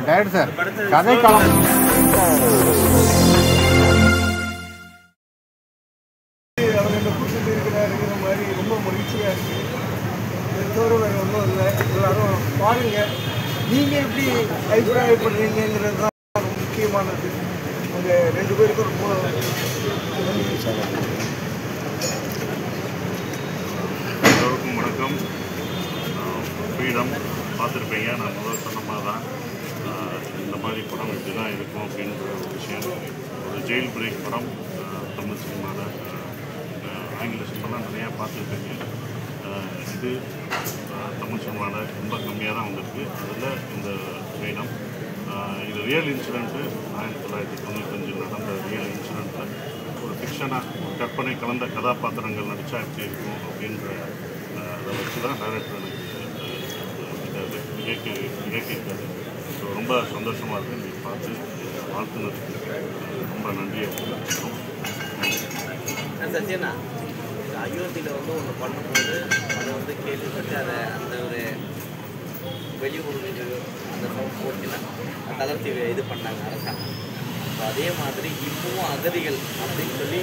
Diet sir கதைக்களம் இருக்கிற மாதிரி ரொம்ப மகிழ்ச்சியாக இருக்குது. தவிர வேறு ஒன்றும் இல்லை. எல்லாரும் பாருங்கள், நீங்கள் எப்படி அபிப்பிராயப்படுறீங்கிறது தான் ரொம்ப முக்கியமானது. அந்த 2 பேருக்கும் ரொம்ப எல்லோருக்கும் வணக்கம். ஃப்ரீடம் பார்த்துருப்பீங்க. நான் முதல் சொன்ன மாதிரி தான் இந்த மாதிரி படம் இப்படி தான் இருக்கும் அப்படின்ற ஒரு விஷயம். ஒரு ஜெயில் பிரேக் படம் தமிழ் சினிமாவில், ஆங்கில சினிமாலாம் நிறையா பார்த்துருப்பீங்க. இது தமிழ் சினிமாவில் ரொம்ப கம்மியாக தான் வந்திருக்கு. அதில் இந்த ஃப்ரீடம் இது ரியல் இன்சிடெண்ட்டு. 1995 நடந்த ரியல் இன்சிடெண்ட்டில் ஒரு ஃபிக்ஷனாக ஒரு கற்பனை கலந்த கதாபாத்திரங்கள் நடித்தா எப்படி இருக்கும் அப்படின்ற அதை வச்சு தான் டைரக்டர் எனக்கு இயக்கியிருக்காரு. ஸோ ரொம்ப சந்தோஷமாக இருக்குது. நீங்கள் பார்த்து வாழ்த்துனதுக்கு ரொம்ப நன்றியை தெரிவிக்கிறோம். சத்யனா, அயோத்தியில் ஒன்று பண்ணும்போது அதை கேள்விப்பட்டு அதை அந்த ஒரு வெளியூருக்கு அந்த சவுண்ட் போச்சுன்னா தளர்த்தி இது பண்ணாங்க அரசாங்கம். ஸோ அதே மாதிரி இப்பவும் அகதிகள் அப்படின்னு சொல்லி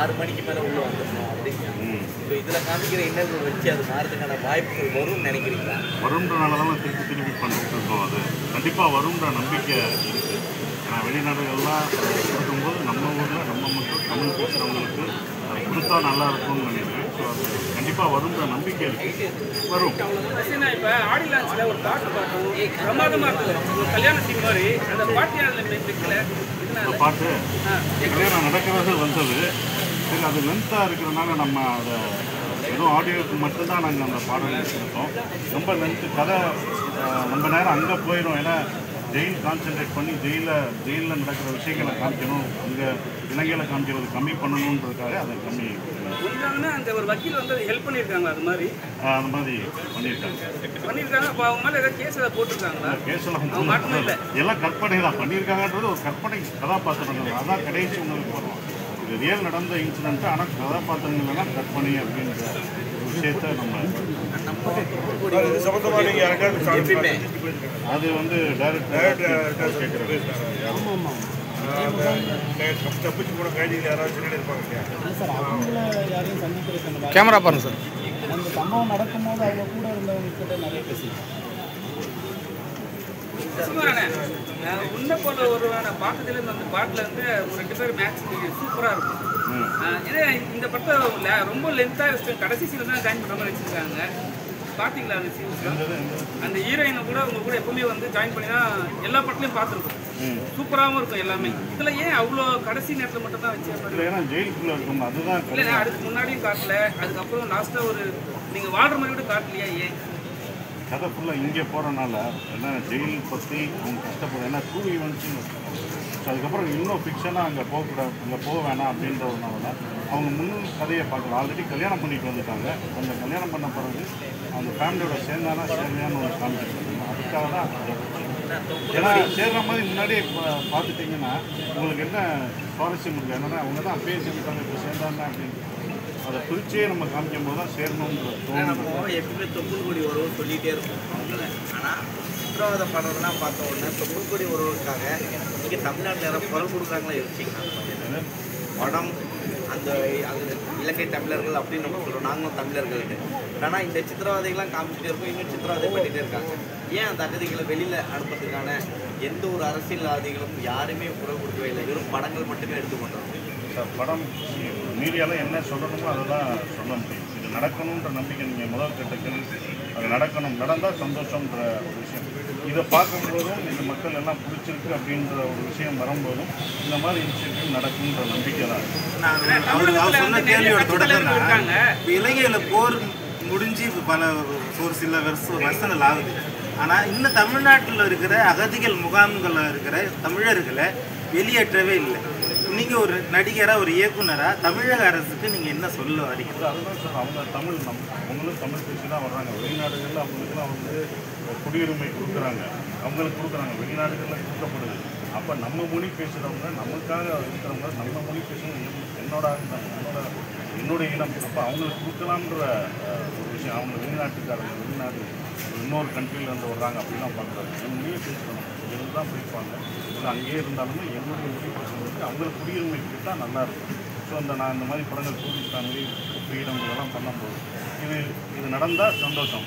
6 மணிக்கு மேலே உள்ளே வந்துடணும் அப்படிங்கிறாங்க. ஸோ இதில் காமிக்கிற இன்னல்கள் வச்சு அது மாறதுக்கான வாய்ப்புகள் வரும்னு நினைக்கிறீங்களா? வரும்ன்றனால தான் திருப்பி பண்ணிட்டு இருக்கோம். அது கண்டிப்பாக வரும்ன்ற நம்பிக்கை இருக்குது. ஏன்னா வெளிநாடுகள்லாம் கொடுக்கும்போது நம்ம ஊரில் நம்ம மக்கள் தமிழ் பேசுகிறவங்களுக்கு அதை கொடுத்தா நல்லா இருக்கும்னு நினைக்கிறேன். ஸோ அது கண்டிப்பாக வரும்ன்ற நம்பிக்கை இருக்குது. வரும். இப்போ ஆடி லான்ச்சில் ஒரு பாட்டு பார்த்தோம், பிரமாதமாக இருக்குது. ஒரு கல்யாண சீன் மாதிரி அந்த பாட்டு இந்த பாட்டு கல்யாணம் நடக்கிறது வந்தது. சரி, அது லென்த்தாக இருக்கிறதுனால நம்ம அதை வெறும் ஆடியோவுக்கு மட்டும்தான் நாங்கள் அந்த பாடல் எடுத்துருக்கோம். ரொம்ப லென்த்து கதை ரொம்ப நேரம் அங்கே போயிடும். ஏன்னா ஜெயில் கான்சென்ட்ரேட் பண்ணி ஜெயிலில் நடக்கிற விஷயங்களை காமிக்கணும், அங்கே இலங்கையில் காமிக்கிறது கம்மி பண்ணணுன்றதுக்காக அதை கம்மி அந்த ஒரு வக்கீல் வந்து ஹெல்ப் பண்ணியிருக்காங்க. அது மாதிரி பண்ணியிருக்காங்க. அப்போ அவங்க மேலே ஏதாவது கேஸ் ஏதாவது போட்டிருக்காங்களா? கேஸெல்லாம் எல்லாம் கற்பனை தான் பண்ணியிருக்காங்கன்றது ஒரு கற்பனை கதாபாத்திரங்கள். அதான் கடைசி உங்களுக்கு வரும். இது ரியல் நடந்த இன்சிடென்ட்டு, ஆனால் கதாபாத்திரங்கள் எல்லாம் கற்பனை அப்படின்ற விஷயத்தை நம்ம அது வந்து டைரக்டர் கேட்குறாங்க. தப்பிச்சு போன கைதிகள் யாராவது சிறையில் இருப்பாங்க இல்லையா சார், அவங்கள யாரையும் சந்திக்கிறதுக்கு கேமரா பாருங்க சார். அந்த சம்பவம் நடக்கும்போது அவங்க கூட இருந்தவங்க கிட்ட நிறைய பேசிக்கலாம். உன்ன போல ஒரு பார்த்ததுல அந்த பாட்டில் வந்து ஒரு 2 பேர் மேட்ச் சூப்பராக இருக்கும். ஏன்னா இந்த படத்தை ரொம்ப லென்த்தாக கடைசி சீன் தான் ஜாயின் பண்ணுற மாதிரி வச்சுருக்காங்க. பார்த்தீங்களா அந்த சீன்ஸ்? அந்த ஹீரோயினை கூட உங்க கூட எப்பவுமே வந்து ஜாயின் பண்ணி தான் எல்லா படத்துலையும் பார்த்துருக்கோம். சூப்பராகவும் இருக்கும் எல்லாமே. இதில் ஏன் அவ்வளோ கடைசி நேரத்தில் மட்டும் தான் வச்சு? ஏன்னா ஜெயிலுக்குள்ளே இருக்கும். அதுதான் இல்லை, அதுக்கு முன்னாடியும் காட்டல, அதுக்கப்புறம் லாஸ்ட்டாக ஒரு நீங்கள் வாழ்கிற மாதிரி கூட காட்டலையா? ஏன் கதை ஃபுல்லாக இங்கே போகிறனால ஏன்னா ஜெயில் பற்றி அவங்க கஷ்டப்படுறது. ஏன்னா 2 ஈவெண்ட்ஸுன்னு ஸோ அதுக்கப்புறம் இன்னும் ஃபிக்ஷனாக அங்கே போகக்கூடாது, அங்கே போக வேணாம் அப்படின்றதுனால தான் அவங்க முன் கதையை பார்க்கல. ஆல்ரெடி கல்யாணம் பண்ணிட்டு வந்துட்டாங்க. அந்த கல்யாணம் பண்ண பிறகு அந்த ஃபேமிலியோட சேர்ந்தாலும் ஒரு காமிச்சிருக்காங்க. அதுக்காக தான் ஏன்னா சேர்ற மாதிரி முன்னாடியே பார்த்துட்டிங்கன்னா உங்களுக்கு என்ன சுவாரஸ்யம் இருக்குது. என்னென்னா அவங்க தான் அப்பயே சேர்ந்துட்டாங்க, இப்போ சேர்ந்தாங்க அப்படின்னு அதை பிரிச்சே நம்ம காமிக்கும் போது தான் சேரணுன்ற நம்ம எப்பவுமே தொப்புள் கொடி உறவு சொல்லிகிட்டே இருக்கும் அவங்கள. ஆனால் உத்தரவாதம் பண்ணுறதுலாம் பார்த்த உடனே தொப்புள் கொடி உறவுக்காக இங்கே தமிழ்நாட்டில் யாராவது குரல் கொடுக்குறாங்களா யோசிச்சிங்கன்னா படம் அந்த இலங்கை தமிழர்கள் அப்படின்னு நம்ம சொல்கிறோம், நாங்களும் தமிழர்கள்ட்டு. ஆனால் இந்த சித்திரவாதைகள்லாம் காமிச்சிட்டே இருக்கும், இன்னும் சித்திரவாதை பண்ணிகிட்டே இருக்காங்க. ஏன் அந்த அகதிகளை வெளியில் அனுப்புறதுக்கான எந்த ஒரு அரசியல்வாதிகளும் யாருமே குரல் கொடுக்கவே இல்லை, வெறும் படங்கள் மட்டுமே எடுத்துக்கொண்டாங்க. படம் மீடியாவில் என்ன சொல்லணுமோ அதெல்லாம் சொல்ல முடியும். இது நடக்கணுன்ற நம்பிக்கை நீங்கள் முதல் கட்டத்தில் அது நடக்கணும், நடந்தால் சந்தோஷன்ற ஒரு விஷயம். இதை பார்க்கும்போதும் இந்த மக்கள் எல்லாம் பிடிச்சிருக்கு அப்படின்ற ஒரு விஷயம் வரும்போதும் இந்த மாதிரி இன்சிடென்ட் நடக்கும்ன்ற நம்பிக்கை தான். அவர் சொன்ன கேள்வியோட தொடக்கம் தான். இப்போ இலங்கையில் போர் முடிஞ்சு பல ஒரு சில வருஷங்கள் ஆகுது. ஆனால் இன்னும் தமிழ்நாட்டில் இருக்கிற அகதிகள் முகாம்களில் இருக்கிற தமிழர்களை வெளியேற்றவே இல்லை. நீங்கள் ஒரு நடிகராக ஒரு இயக்குனராக தமிழக அரசுக்கு நீங்கள் என்ன சொல்ல வரீங்க? அதுதான் சார், அவங்க அவங்களும் தமிழ் பேசி தான் வர்றாங்க. வெளிநாடுகளில் அவங்களுக்குலாம் வந்து குடியுரிமை கொடுக்குறாங்க, அவங்களுக்கு கொடுக்குறாங்க, வெளிநாடுகளில் கொடுக்கப்படுது. அப்போ நம்ம மொழி பேசுகிறவங்க, நமக்காக இருக்கிறவங்க நம்ம மொழி பேசணும். என்னுடைய இனம், அப்போ அவங்களுக்கு கொடுக்கலான்ற ஒரு விஷயம். அவங்க வெளிநாட்டுக்காரங்க, வெளிநாடு இன்னொரு கண்ட்ரியில் வந்து வர்றாங்க அப்படிலாம் பார்க்குறாங்க. என் மொழியை பேசணும். தான் போயிருப்பாங்க. இல்லை அங்கேயே இருந்தாலுமே என்னுடைய முடிவு வந்து அவங்களுக்கு குடியுரிமை கொடுத்தா நல்லாயிருக்கும். ஸோ நான் இந்த மாதிரி படங்கள் டூரிஸ்ட் ஃபேமிலி ஃப்ரீடம் இதெல்லாம் பண்ணும்போது இது நடந்தால் சந்தோஷம்.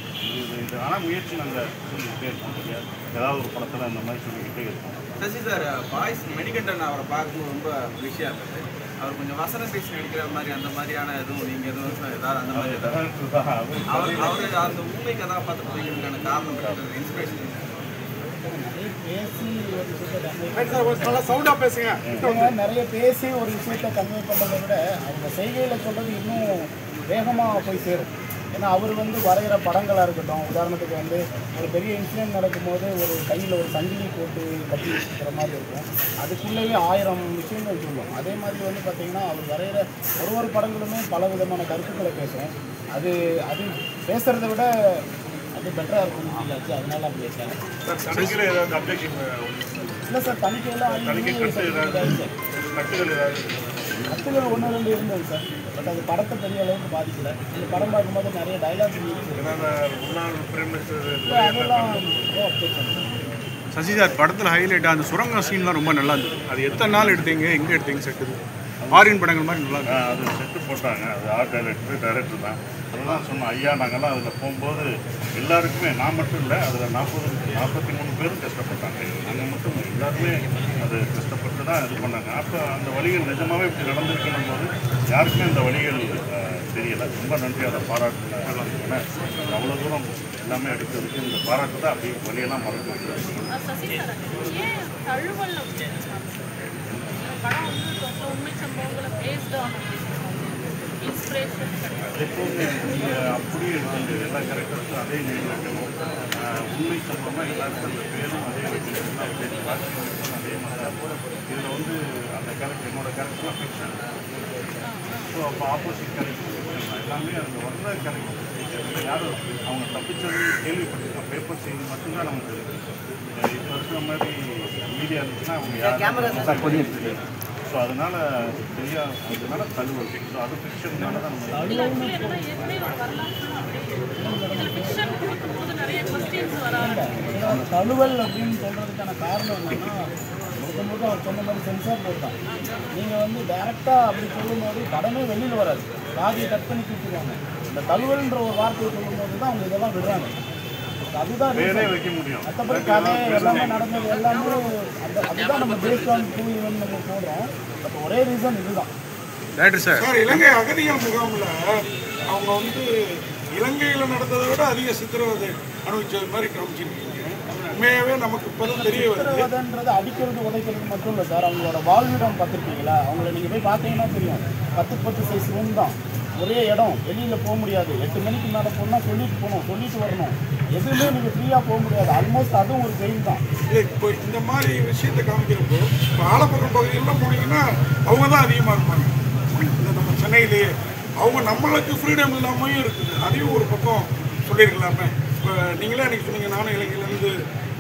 இது ஆனால் முயற்சி நாங்கள் சொல்லிக்கிட்டே இருக்கோம் இல்லையா, ஏதாவது ஒரு படத்தில் இந்த மாதிரி சொல்லிக்கிட்டே இருக்கோம். சசி சார் பாய்ஸ் மெடிக்கண்டன் அவரை பார்க்கும்போது ரொம்ப விஷயம் இருந்தது. அவர் கொஞ்சம் வசனம் பேசி நடிக்கிற மாதிரி அந்த மாதிரியான எதுவும் நீங்கள் எதுவும் ஏதாவது அந்த மாதிரி அவர் அந்த உண்மை கதாபாத்திரத்துக்கான காரணம் இன்ஸ்பிரேஷன் நிறைய பேசி ஒரு விஷயத்தை கன்வே பண்ணுறதை விட அவங்க செய்கையில் சொல்கிறது இன்னும் வேகமாக போய் சேரும். ஏன்னா அவர் வந்து வரைகிற படங்களாக இருக்கட்டும், உதாரணத்துக்கு வந்து ஒரு பெரிய இன்சிடென்ட் நடக்கும்போது ஒரு கையில் ஒரு சங்கிலி போட்டு கட்டி வச்சுக்கிற மாதிரி இருக்கும், அதுக்குள்ளேயே 1000 விஷயங்கள் சொல்லும். அதே மாதிரி வந்து பார்த்திங்கன்னா அவர் வரைகிற ஒரு படங்களுமே பல விதமான கருத்துக்களை பேசும். அது பேசுகிறத விட அது பெட்டராக இருக்கும் ஃபீல். அதனால அப்படி இருக்காங்க. இல்லை சார், தணிக்கையெல்லாம் கட்டுகள் 1-2 இருந்தது சார். பட் அது படத்தை பெரிய அளவுக்கு பாதிக்கல. இந்த படம் பார்க்கும்போது நிறைய டைலாக்ஸ் அதெல்லாம் சசி சார் படத்தில் ஹைலைட் அந்த சுரங்க சீன்லாம் ரொம்ப நல்லா இருந்தது. அது எத்தனை நாள் எடுத்தீங்க, எங்கே எடுத்தீங்க செட்டு? ஃபாரின் படங்கள் மாதிரி நல்லா இருக்கு. அது செட்டு போட்டாங்க. அது ஆர்ட் டைரக்டர் தான். அதெல்லாம் சொன்னோம், ஐயா நாங்கள்லாம் அதில் போகும்போது எல்லாருக்குமே, நான் மட்டும் இல்லை, அதில் 43 பேரும் கஷ்டப்பட்டாங்க. நாங்கள் மட்டும் எல்லாருமே அது கஷ்டப்பட்டு தான் இது பண்ணாங்க. அப்போ அந்த வழிகள் நிஜமாகவே இப்படி நடந்திருக்கணும் போது யாருக்குமே அந்த வழிகள் தெரியலை. ரொம்ப நன்றி, அதை பாராட்டுலாம். ஏன்னா அவ்வளோ தூரம் எல்லாமே எடுக்கிறதுக்கு இந்த பாராட்டு தான் அப்படியே வழியெல்லாம் மறக்க முடியாது. எப்போவுமே அப்படியே இருக்குது. எல்லா கேரக்டருக்கும் அதே நேம் வைக்கணும். உண்மை சம்பவமாக எல்லாருக்கும் அந்த பேரும் அதே வைக்கணும். அதே மாதிரி இதில் வந்து அந்த கேரக்டர் என்னோட கேரக்டர்லாம் ஃபிக்ஷன். ஸோ அப்போ ஆப்போசிட் கேரக்டர் எல்லாமே அந்த வர்ற கேரக்டர் யாரும் அவங்க தப்பிச்சது கேள்விப்பட்டிருக்கோம். பேப்பர் செய்தி மட்டும்தான் நமக்கு தெரியும். இப்போ இருக்கிற மாதிரி மீடியா இருந்துச்சுன்னா அவங்க யாரும். ஸோ அதனால் அதனால தழுவல். ஸோ அது ஃபிக்ஷன்னால தான் தழுவல் அப்படின்னு சொல்கிறதுக்கான காரணம் என்னன்னா, முழுக்க அவர் சொன்ன மாதிரி சென்சார் போட்டான். நீங்கள் வந்து டைரெக்டாக அப்படி சொல்லும்போது படமே வெளியில் வராது, பாதியை கட் பண்ணி கொடுத்துருவாங்க. இந்த தழுவல்ன்ற ஒரு வார்த்தையை சொல்லும்போது தான் அவங்க இதெல்லாம் விடுறாங்க. அதுதான் வைக்க முடியும். மற்றபடி கதை எல்லாமே நடந்தது எல்லாமே அதுதான் நம்ம பேஸ்ட் ஆன் டூ ஈவென்ட் நம்ம போடுறோம். பட் ஒரே ரீசன் இதுதான். சார், இலங்கை அகதிகள் முகாமில் அவங்க வந்து இலங்கையில் நடந்ததை விட அதிக சித்திரவதை அனுபவிச்சது மாதிரி காமிச்சிருக்கீங்க. உண்மையாகவே நமக்கு இப்போதான் தெரிய வருது. சித்திரவதைன்றது அடிக்கிறது உதைக்கிறது மட்டும் இல்லை சார். அவங்களோட வாழ்விடம் பார்த்துருக்கீங்களா? அவங்கள நீங்கள் போய் பார்த்தீங்கன்னா தெரியும். 10 சைஸ் ரூம் தான், ஒரே இடம், வெளியில் போக முடியாது. 8 மணிக்கு மேலே போனால் சொல்லிட்டு போகணும், சொல்லிட்டு வரணும். எதுவுமே நீங்கள் ஃப்ரீயாக போக முடியாது. ஆல்மோஸ்ட் அதுவும் ஒரு ஜெயில் தான். இல்லை, இப்போ இந்த மாதிரி விஷயத்தை காமிக்கிறப்போ இப்போ ஆலப்பக்கம் பகுதியெல்லாம் போனீங்கன்னா அவங்க தான் அதிகமாக இருப்பாங்க. இந்த நம்ம சென்னையிலேயே அவங்க நம்மளுக்கு ஃப்ரீடம் இல்லாமையும் இருக்குது. அதையும் ஒரு பக்கம் சொல்லியிருக்கலாமே. இப்போ நீங்களே அன்றைக்கி சொன்னீங்க, நானும் இலங்கையிலேருந்து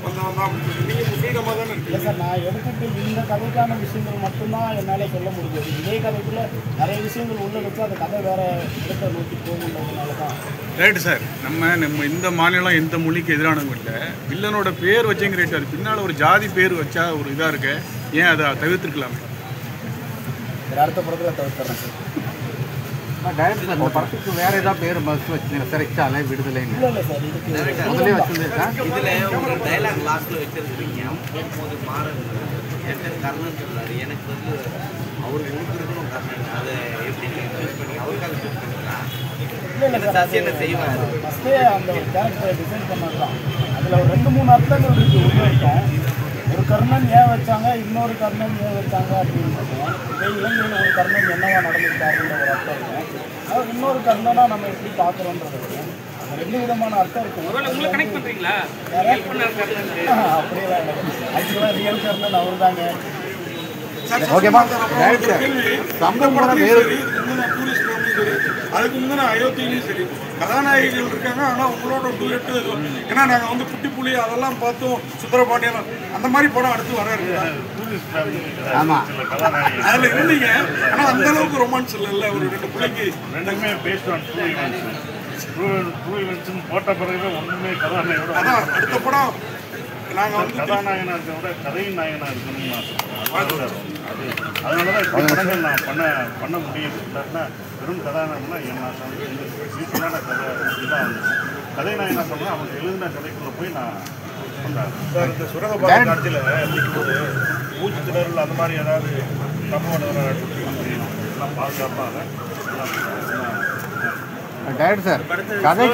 வந்தவன் தான் அப்படின்னு சொல்லி. நீங்கள் இப்போ ஃப்ரீடமாக தானே இல்லை சார், நான் எடுத்துட்டு இந்த கதைக்கான விஷயங்கள் மட்டும்தான் என்னால் சொல்ல முடியாது. இதே கதைக்குள்ளே நிறைய விஷயங்கள் உள்ள வச்சு அந்த கதை வேறு இடத்தை நோக்கி போகணுன்றதுனால தான். Right sir. நம்ம இந்த மாநிலம் எந்த மொழிக்கு எதிரானவங்க இல்லை. வில்லனோட பேர் வச்சேங்க ரைட்டு. அது பின்னால் ஒரு ஜாதி பேர் வச்சா ஒரு இதாக இருக்கு. ஏன் அதை தவிர்த்துருக்கலாமே? அடுத்த படத்தில் தவிர்த்துறேன் சார். டைரக்டர் சார், இந்த படத்துக்கு வேறு ஏதாவது பேர் பஸ் வச்சுருந்தீங்க? சிறைச்சாலை, விடுதலை இல்லை சார், இதுக்கு முதலே வச்சுருந்தேன். இதில் ஒரு டைலாக் லாஸ்ட்டில் வச்சுருக்கீங்க. போகும்போது மாறன் என்கிட்ட கர்ணன் சொல்கிறாரு, எனக்கு வந்து அவர் கொடுக்குறதும் கர்ணன். அதை எப்படி நீங்கள் யூஸ் பண்ணி அவருக்காக யூஸ் பண்ணிங்களா? இல்லை சசி என்ன செய்வார்? ஃபஸ்ட்டே அந்த ஒரு கேரக்டரை டிசைன் பண்ணது தான். அதில் ஒரு 2-3 அர்த்தங்கள் இருக்குது உருவாக்கம். ஒரு கர்ணன் ஏன் வச்சாங்க, இன்னொரு கர்ணன் ஏன் வச்சாங்க அப்படின்னு இருக்கும். இதே இலங்கையில் ஒரு கர்ணன் என்னவா நடந்துட்டாருன்ற ஒரு அர்த்தம் இருக்கும். அது இன்னொரு கர்ணனாக நம்ம எப்படி பார்க்குறோன்றது இருக்கும். அது 2 விதமான அர்த்தம் இருக்கும். அப்படியெல்லாம் ஆக்சுவலாக ரியல் கர்ணன் அவர் தாங்க. ஓகேமா டைரக்டர் சம்பவம் சரி, டூரிஸ்ட் சரி, அதுக்கு முந்தின அயோத்தியிலையும் சரி கதாநாயகிகள் இருக்காங்க. ஆனால் உங்களோட டூயட்டு, ஏன்னா நாங்கள் வந்து குட்டி புலி அதெல்லாம் பார்த்தோம், சுந்தரபாண்டியன் அந்த மாதிரி படம் அடுத்து வர இருக்கு. ஆமாம், அதில் இருந்தீங்க. ஆனால் அந்த அளவுக்கு ரொமான்ஸ் இல்லைல்ல ஒரு 2 பிள்ளைக்கு. ரெண்டுமே பேஸ்ட் ஆன் ட்ரூ ஈவெண்ட்ஸ் போட்ட பிறகு ஒன்றுமே கதாநாயகோட அதான் அடுத்த படம் நாங்கள் வந்து கதாநாயகனாக இருக்கிறத விட கதையின் நாயகனாக இருக்கணும்னு நான் சொல்கிறேன். அது அதனால தான் இப்படி படங்கள் நான் பண்ண முடியுது. இல்லாட்டினா வெறும் கதாநாயகம்னா நான் சீக்கிரமான கதை இதுதான் வந்துச்சு. கதை நாயகனாக சொன்னால் அவங்க எழுதின கதைக்குள்ளே போய் நான் சார் இந்த சுரங்கப்பாதை காட்சியில் நிற்கும்போது மூச்சு திணறல் அந்த மாதிரி ஏதாவது சம்பவம் எல்லாம் பாதுகாப்பாக டைரக்டர் சார் கதை